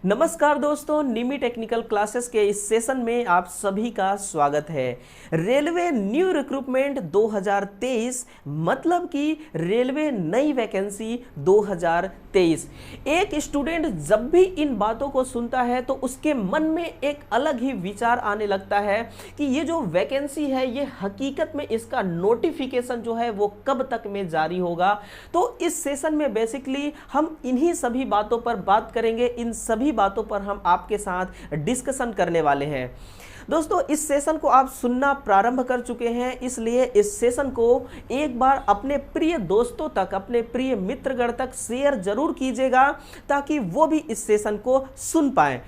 नमस्कार दोस्तों, निमी technical classes के इस सेशन में आप सभी का स्वागत है। रेलवे न्यू रिक्रूटमेंट 2023 मतलब कि रेलवे नई वैकेंसी 2023। एक स्टूडेंट जब भी इन बातों को सुनता है तो उसके मन में एक अलग ही विचार आने लगता है कि ये जो वैकेंसी है ये हकीकत में इसका नोटिफिकेशन जो है वो कब तक में जारी होगा। तो इस सेशन में बेसिकली हम इन्हीं सभी बातों पर बात करेंगे, इन सभी बातों पर हम आपके साथ डिस्कशन करने वाले हैं। दोस्तों, इस सेशन को आप सुनना प्रारंभ कर चुके हैं, इसलिए इस सेशन को एक बार अपने प्रिय दोस्तों तक, अपने प्रिय मित्रगण तक शेयर जरूर कीजिएगा ताकि वो भी इस सेशन को सुन पाएं।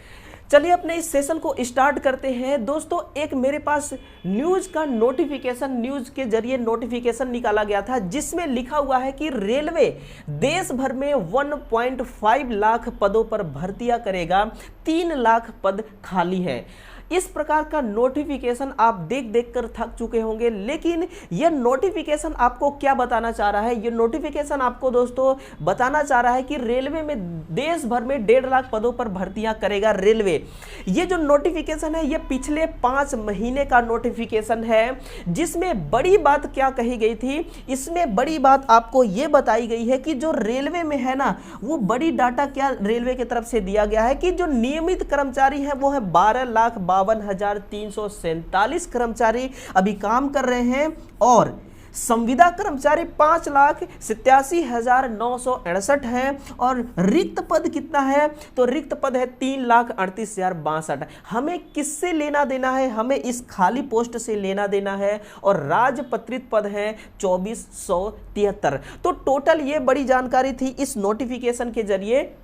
चलिए अपने इस सेशन को स्टार्ट करते हैं। दोस्तों, एक मेरे पास न्यूज का नोटिफिकेशन, न्यूज के जरिए नोटिफिकेशन निकाला गया था जिसमें लिखा हुआ है कि रेलवे देश भर में 1.5 लाख पदों पर भर्तियां करेगा, 3 लाख पद खाली हैं। इस प्रकार का नोटिफिकेशन आप देख कर थक चुके होंगे, लेकिन यह नोटिफिकेशन आपको क्या बताना चाह रहा है? यह नोटिफिकेशन आपको दोस्तों बताना चाह रहा है कि रेलवे में देश भर में 1.5 लाख पदों पर भर्तियां करेगा रेलवे। यह जो नोटिफिकेशन है यह पिछले 5 महीने का नोटिफिकेशन है, जिसमें बड़ी बात क्या कही गई थी? इसमें बड़ी बात आपको यह बताई गई है कि जो रेलवे में है ना, वो बड़ी डाटा क्या रेलवे की तरफ से दिया गया है कि जो नियमित कर्मचारी है वो है 12,52,347 कर्मचारी अभी काम कर रहे हैं, और संविदा कर्मचारी 5,87,968 है। और रिक्त पद कितना है? तो रिक्त पद है 3,38,062। हमें किससे लेना देना है? हमें इस खाली पोस्ट से लेना देना है, और राजपत्रित पद है 2473। तो टोटल ये बड़ी जानकारी थी इस नोटिफिकेशन के जरिए।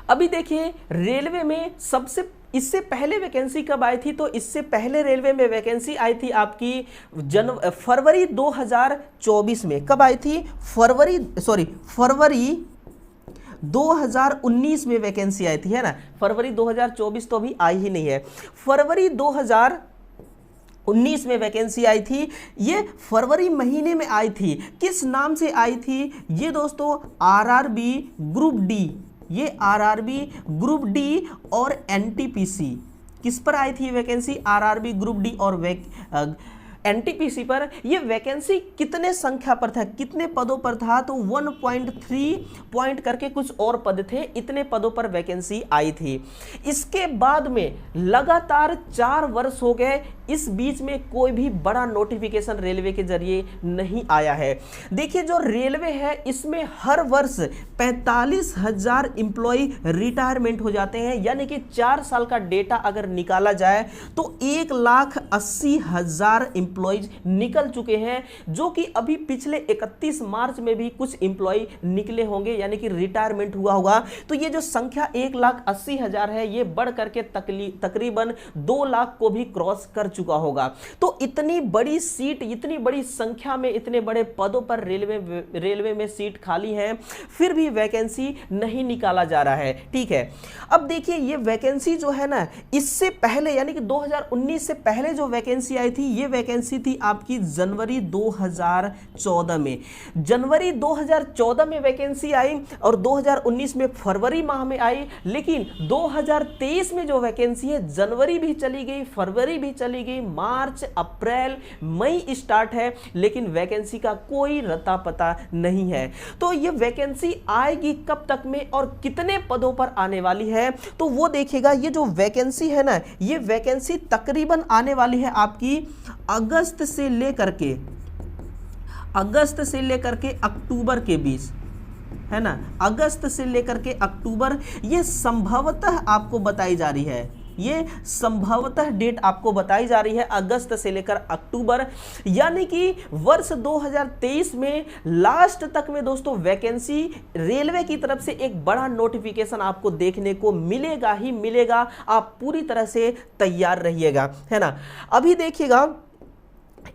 अभी देखिए, रेलवे में इससे पहले वैकेंसी कब आई थी? तो इससे पहले रेलवे में वैकेंसी आई थी आपकी फरवरी 2024 में। कब आई थी? फरवरी 2019 में वैकेंसी आई थी, है ना। फरवरी 2024 तो अभी आई ही नहीं है। फरवरी 2019 में वैकेंसी आई थी। ये फरवरी महीने में आई थी। किस नाम से आई थी? ये दोस्तों आरआरबी ग्रुप डी, ये आरआरबी ग्रुप डी और एनटीपीसी, किस पर आई थी वैकेंसी? आरआरबी ग्रुप डी और एनटीपीसी पर। यह वैकेंसी कितने संख्या पर था, कितने पदों पर था? तो 1.3 पॉइंट करके कुछ और पद थे, इतने पदों पर वैकेंसी आई थी। इसके बाद में लगातार 4 वर्ष हो गए, इस बीच में कोई भी बड़ा नोटिफिकेशन रेलवे के जरिए नहीं आया है। देखिए, जो रेलवे है इसमें हर वर्ष 45,000 इंप्लॉय रिटायरमेंट हो जाते हैं, यानी कि 4 साल का डेटा अगर निकाला जाए तो 1,80,000 इंप्लॉयज निकल चुके हैं, जो कि अभी पिछले 31 मार्च में भी कुछ इंप्लॉय निकले होंगे, यानी कि रिटायरमेंट हुआ होगा। तो ये जो संख्या 1,80,000 है ये बढ़ करके तकरीबन 2 लाख को भी क्रॉस कर चुका होगा। तो इतनी बड़ी सीट, इतनी बड़ी संख्या में, इतने बड़े पदों पर रेलवे में सीट खाली है, फिर भी वैकेंसी नहीं निकाला जा रहा है। ठीक है, अब देखिए, ये वैकेंसी जो है ना, इससे पहले यानी कि 2019 से पहले जो वैकेंसी आई थी, ये वैकेंसी थी आपकी जनवरी 2014 में। जनवरी 2014 में वैकेंसी आई और 2019 में फरवरी माह में आई। लेकिन 2023 में जो वैकेंसी है, जनवरी भी चली गई, फरवरी भी चली गई, मार्च, अप्रैल, मई स्टार्ट है, लेकिन वैकेंसी का कोई रता पता नहीं है। तो ये वैकेंसी आएगी कब तक में और कितने पदों पर आने वाली है? तो वो देखिएगा, ये जो वैकेंसी है ना, ये वैकेंसी तकरीबन आने वाली है आपकी अगस्त से लेकर के अक्टूबर के बीच, है ना। अगस्त से लेकर के अक्टूबर, ये संभवतः आपको बताई जा रही है, ये संभवतः डेट आपको बताई जा रही है अगस्त से लेकर अक्टूबर, यानी कि वर्ष 2023 में लास्ट तक में दोस्तों वैकेंसी रेलवे की तरफ से एक बड़ा नोटिफिकेशन आपको देखने को मिलेगा ही मिलेगा। आप पूरी तरह से तैयार रहिएगा, है ना। अभी देखिएगा,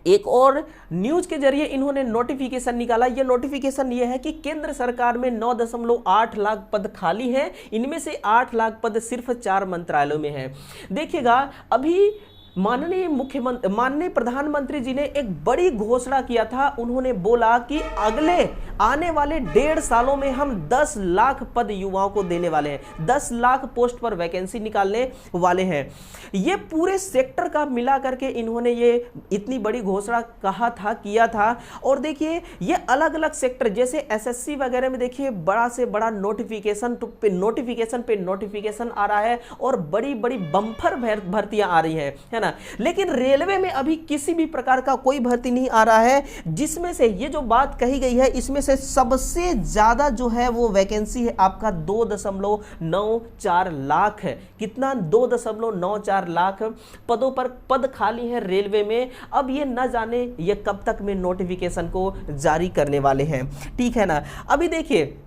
एक और न्यूज के जरिए इन्होंने नोटिफिकेशन निकाला। यह नोटिफिकेशन यह है कि केंद्र सरकार में 9.8 लाख पद खाली हैं, इनमें से 8 लाख पद सिर्फ 4 मंत्रालयों में हैं। देखिएगा, अभी माननीय प्रधानमंत्री जी ने एक बड़ी घोषणा किया था। उन्होंने बोला कि अगले आने वाले 1.5 सालों में हम 10 लाख पद युवाओं को देने वाले हैं, 10 लाख पोस्ट पर वैकेंसी निकालने वाले हैं। ये पूरे सेक्टर का मिला करके इन्होंने ये इतनी बड़ी घोषणा किया था। और देखिए ये अलग अलग सेक्टर जैसे एसएससी वगैरह में देखिए बड़ा से बड़ा नोटिफिकेशन पे नोटिफिकेशन आ रहा है और बड़ी बड़ी बम्पर भर्तियां आ रही है ना। लेकिन रेलवे में अभी किसी भी प्रकार का कोई भर्ती नहीं आ रहा है, जिसमें से ये जो बात कही गई है इसमें से सबसे ज्यादा जो है वो वैकेंसी है आपका 2.94 लाख है। कितना? 2.94 लाख पदों पर पद खाली है रेलवे में। अब ये न जाने ये कब तक में नोटिफिकेशन को जारी करने वाले हैं, ठीक है ना। अभी देखिए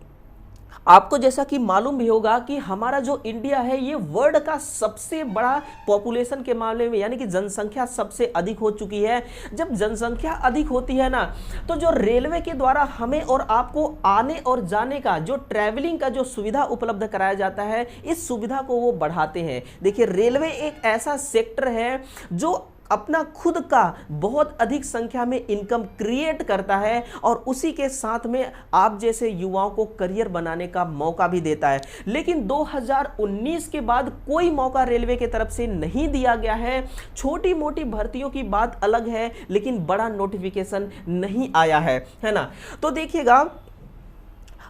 आपको जैसा कि मालूम भी होगा कि हमारा जो इंडिया है ये वर्ल्ड का सबसे बड़ा पॉपुलेशन के मामले में, यानी कि जनसंख्या सबसे अधिक हो चुकी है। जब जनसंख्या अधिक होती है ना, तो जो रेलवे के द्वारा हमें और आपको आने और जाने का जो ट्रैवलिंग का जो सुविधा उपलब्ध कराया जाता है, इस सुविधा को वो बढ़ाते हैं। देखिए रेलवे एक ऐसा सेक्टर है जो अपना खुद का बहुत अधिक संख्या में इनकम क्रिएट करता है और उसी के साथ में आप जैसे युवाओं को करियर बनाने का मौका भी देता है। लेकिन 2019 के बाद कोई मौका रेलवे की तरफ से नहीं दिया गया है। छोटी मोटी भर्तियों की बात अलग है, लेकिन बड़ा नोटिफिकेशन नहीं आया है ना। तो देखिएगा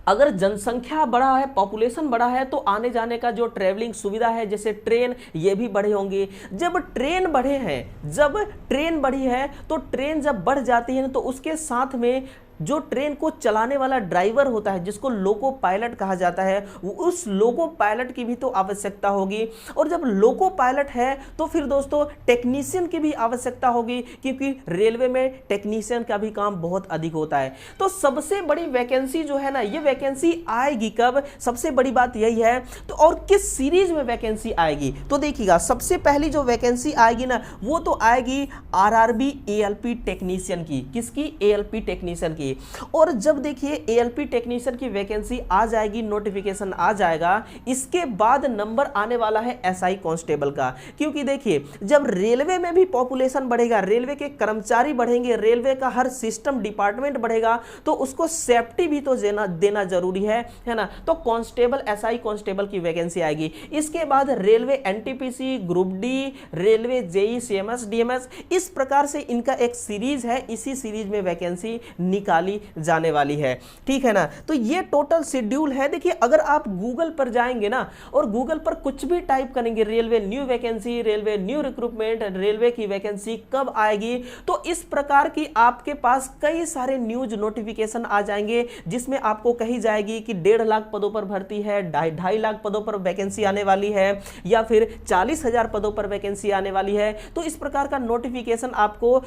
अगर जनसंख्या बढ़ा है, पॉपुलेशन बढ़ा है, तो आने जाने का जो ट्रैवलिंग सुविधा है जैसे ट्रेन, ये भी बढ़े होंगे। जब ट्रेन बढ़ी है तो ट्रेन जब बढ़ जाती है तो उसके साथ में जो ट्रेन को चलाने वाला ड्राइवर होता है जिसको लोको पायलट कहा जाता है, उस लोको पायलट की भी तो आवश्यकता होगी। और जब लोको पायलट है तो फिर दोस्तों टेक्नीशियन की भी आवश्यकता होगी, क्योंकि रेलवे में टेक्नीशियन का भी काम बहुत अधिक होता है। तो सबसे बड़ी वैकेंसी जो है ना, ये वैकेंसी आएगी कब, सबसे बड़ी बात यही है। तो और किस सीरीज में वैकेंसी आएगी, तो देखिएगा सबसे पहली जो वैकेंसी आएगी ना, वो तो आएगी आरआरबी एएलपी टेक्नीशियन की। किसकी? एएलपी टेक्नीशियन की। और जब देखिए एएलपी टेक्नीशियन की वैकेंसी आ जाएगी, नोटिफिकेशन आ जाएगा, इसके बाद नंबर आने वाला है एसआई कांस्टेबल का। क्योंकि देखिए जब रेलवे में भी पॉपुलेशन बढ़ेगा, रेलवे के कर्मचारी बढ़ेंगे, रेलवे का हर सिस्टम डिपार्टमेंट बढ़ेगा, तो उसको सेफ्टी भी तो देना जरूरी है ना। तो कांस्टेबल, एसआई कांस्टेबल की वैकेंसी आएगी। इसके बाद railway NTPC, group D, railway JE, CMS, DMS, इस प्रकार से इनका एक सीरीज है। इसी सीरीज में वैकेंसी निकाली जाने वाली है, ठीक है ना। तो ये टोटल शेड्यूल है। देखिए अगर आप गूगल पर जाएंगे ना और गूगल पर कुछ भी टाइप करेंगे, railway new vacancy, railway new recruitment, railway की वैकेंसी कब आएगी, तो इस प्रकार की आपके पास कई सारे न्यूज नोटिफिकेशन आ जाएंगे, जिसमें आपको कही जाएगी कि 1.5 लाख पदों पर भर्ती है, 2.5 लाख पदों पर वैकेंसी आने वाली है, या फिर 40,000 पदों पर वैकेंसी आने वाली है। तो इस प्रकार का नोटिफिकेशन आपको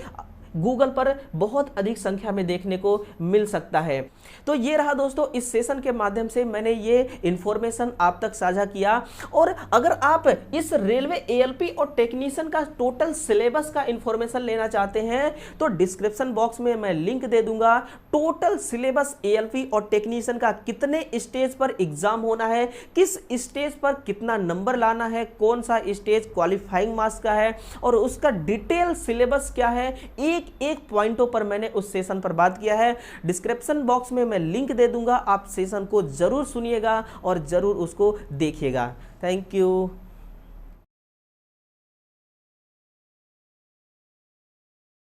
गूगल पर बहुत अधिक संख्या में देखने को मिल सकता है। तो ये रहा दोस्तों, इस सेशन के माध्यम से मैंने ये इंफॉर्मेशन आप तक साझा किया। और अगर आप इस रेलवे एएलपी और टेक्नीशियन का टोटल सिलेबस का इंफॉर्मेशन लेना चाहते हैं तो डिस्क्रिप्शन बॉक्स में मैं लिंक दे दूंगा। टोटल सिलेबस एएलपी और टेक्नीशियन का, कितने स्टेज पर एग्जाम होना है, किस स्टेज पर कितना नंबर लाना है, कौन सा स्टेज क्वालिफाइंग मार्क्स का है, और उसका डिटेल सिलेबस क्या है, एक पॉइंटों पर मैंने उस सेशन पर बात किया है। डिस्क्रिप्शन बॉक्स में मैं लिंक दे दूंगा, आप सेशन को जरूर सुनिएगा और जरूर उसको देखिएगा। Thank you.